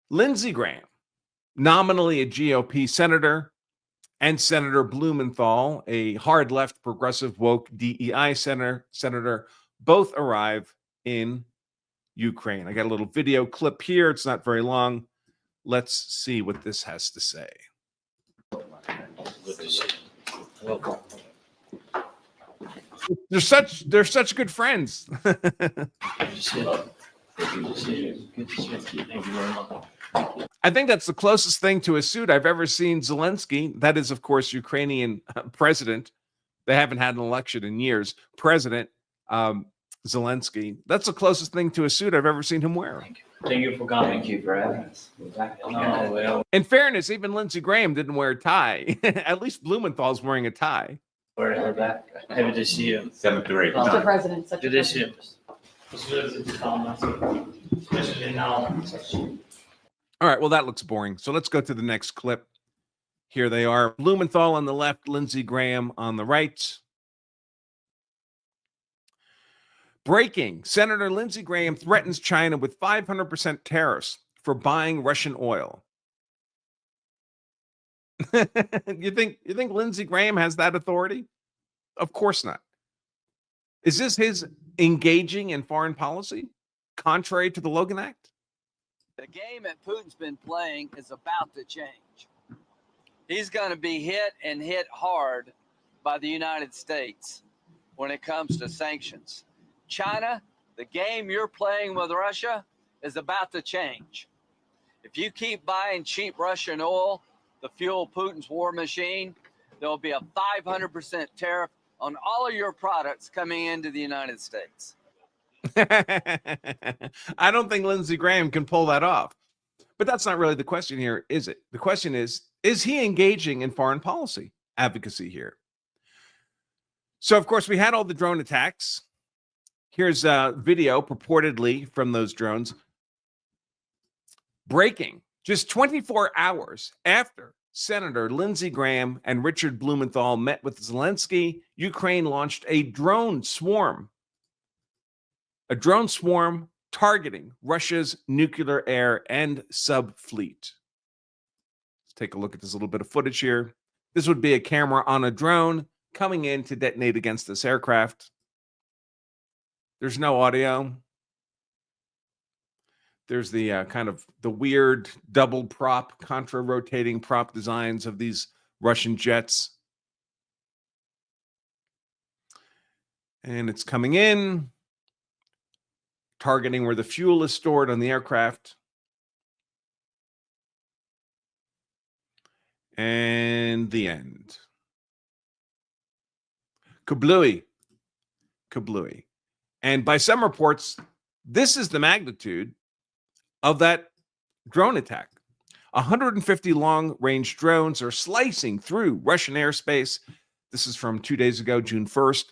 Lindsey Graham, nominally a GOP senator, and Senator Blumenthal, a hard left progressive woke DEI senator, both arrive in Ukraine. I got a little video clip here. It's not very long. Let's see what this has to say. They're such good friends. I think that's the closest thing to a suit I've ever seen Zelensky. That is, of course, Ukrainian president. They haven't had an election in years. President Zelensky. That's the closest thing to a suit I've ever seen him wear. Thank you for coming. Thank you for having us. No, well, In fairness, even Lindsey Graham didn't wear a tie. At least Blumenthal's wearing a tie. we're back. Happy to see you. 7th-grade. Mr. President, such a Good to see you. Especially now. All right, well, that looks boring. So let's go to the next clip. Here they are. Blumenthal on the left, Lindsey Graham on the right. Breaking. Senator Lindsey Graham threatens China with 500% tariffs for buying Russian oil. You think Lindsey Graham has that authority? Of course not. Is this his engaging in foreign policy, contrary to the Logan Act? The game that Putin's been playing is about to change. He's going to be hit and hit hard by the United States when it comes to sanctions. China, the game you're playing with Russia is about to change. If you keep buying cheap Russian oil to fuel Putin's war machine, there'll be a 500% tariff on all of your products coming into the United States. I don't think Lindsey Graham can pull that off. But that's not really the question here, is it? The question is he engaging in foreign policy advocacy here? So, of course, we had all the drone attacks. Here's a video purportedly from those drones. Breaking just 24 hours after Senator Lindsey Graham and Richard Blumenthal met with Zelensky, Ukraine launched a drone swarm. A drone swarm targeting Russia's nuclear air and sub fleet. Let's take a look at this little bit of footage here. This would be a camera on a drone coming in to detonate against this aircraft. There's no audio. There's the kind of the weird double prop, contra-rotating prop designs of these Russian jets. And it's coming in, targeting where the fuel is stored on the aircraft. And the end. Kablooey. Kablooey. And by some reports, this is the magnitude of that drone attack. 150 long-range drones are slicing through Russian airspace. This is from 2 days ago, June 1st.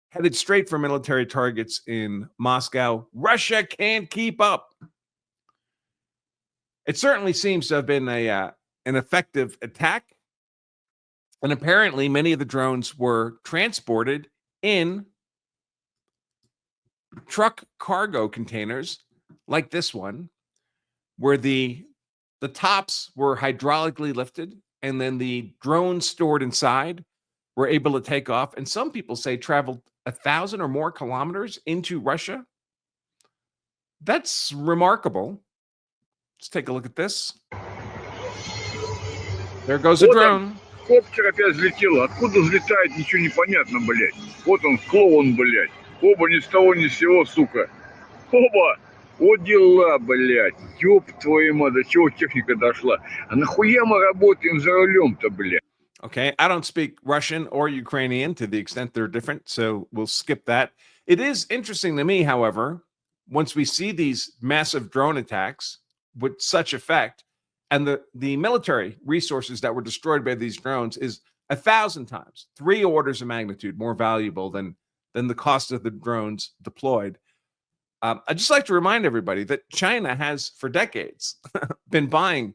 Headed straight for military targets in Moscow. Russia can't keep up. It certainly seems to have been an effective attack. And apparently, many of the drones were transported in truck cargo containers like this one, where the tops were hydraulically lifted, and then the drones stored inside were able to take off. And some people say traveled 1,000 or more kilometers into Russia. That's remarkable. Let's take a look at this. There goes a drone. Коптер опять взлетел. Откуда взлетает, ничего не понятно, блядь. Вот он, клоун, блядь. Оба ни с того ни с сего, сука. Оба! Вот дела, блядь. Ёб твою мать, до чего техника дошла. А нахуя мы работаем за рулем-то, блядь? Okay, I don't speak Russian or Ukrainian to the extent they're different, so we'll skip that. It is interesting to me, however, once we see these massive drone attacks with such effect, and the military resources that were destroyed by these drones is 1,000 times, 3 orders of magnitude more valuable than the cost of the drones deployed. I'd just like to remind everybody that China has, for decades, been buying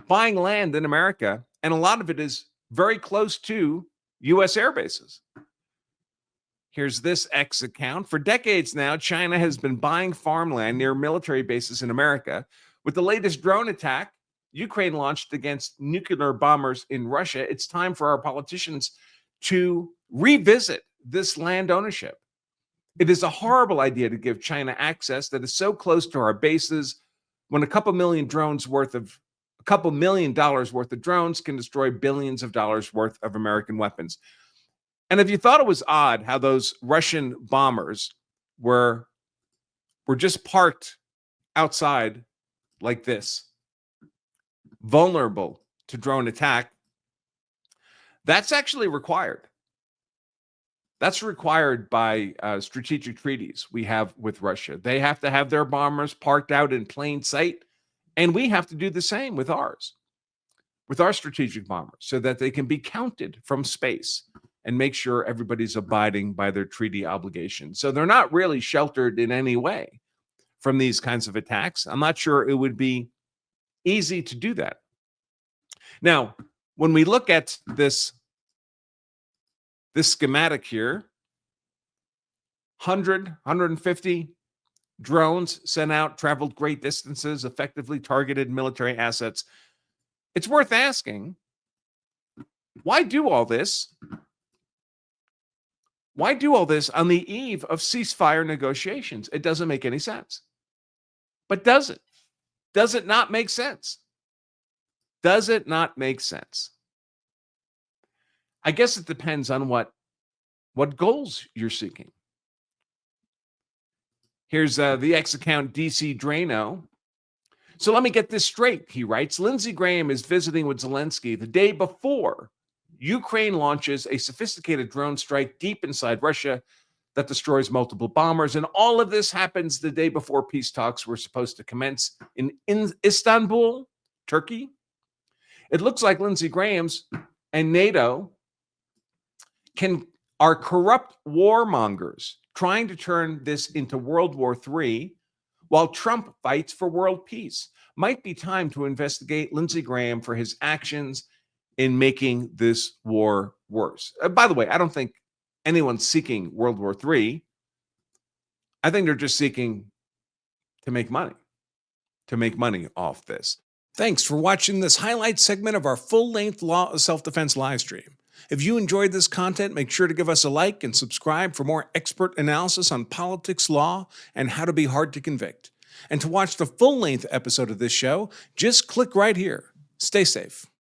land in America, and a lot of it is very close to U.S. air bases. Here's this X account. For decades now, China has been buying farmland near military bases in America, With the latest drone attack Ukraine launched against nuclear bombers in Russia, it's time for our politicians to revisit this land ownership. It is a horrible idea to give China access that is so close to our bases when a couple million dollars worth of drones can destroy billions of dollars worth of American weapons. And if you thought it was odd how those Russian bombers were just parked outside like this, vulnerable to drone attack, that's actually required. That's required by strategic treaties we have with Russia. They have to have their bombers parked out in plain sight, and we have to do the same with ours, with our strategic bombers, so that they can be counted from space and make sure everybody's abiding by their treaty obligations. So they're not really sheltered in any way from these kinds of attacks. I'm not sure it would be easy to do that. Now, when we look at this schematic here, 150 drones sent out, traveled great distances, effectively targeted military assets. It's worth asking, why do all this? Why do all this on the eve of ceasefire negotiations? It doesn't make any sense. But does it? Does it not make sense? Does it not make sense? I guess it depends on what goals you're seeking. Here's the X account DC Drano. So let me get this straight, he writes. Lindsey Graham is visiting with Zelensky the day before Ukraine launches a sophisticated drone strike deep inside Russia that destroys multiple bombers. And all of this happens the day before peace talks were supposed to commence in Istanbul, Turkey. It looks like Lindsey Graham's and NATO are corrupt warmongers trying to turn this into World War III while Trump fights for world peace. Might be time to investigate Lindsey Graham for his actions in making this war worse. By the way, I don't think anyone's seeking World War III. I think they're just seeking to make money off this. Thanks for watching this highlight segment of our full-length Law of Self-Defense live stream. If you enjoyed this content, make sure to give us a like and subscribe for more expert analysis on politics, law, and how to be hard to convict. And to watch the full-length episode of this show, just click right here. Stay safe.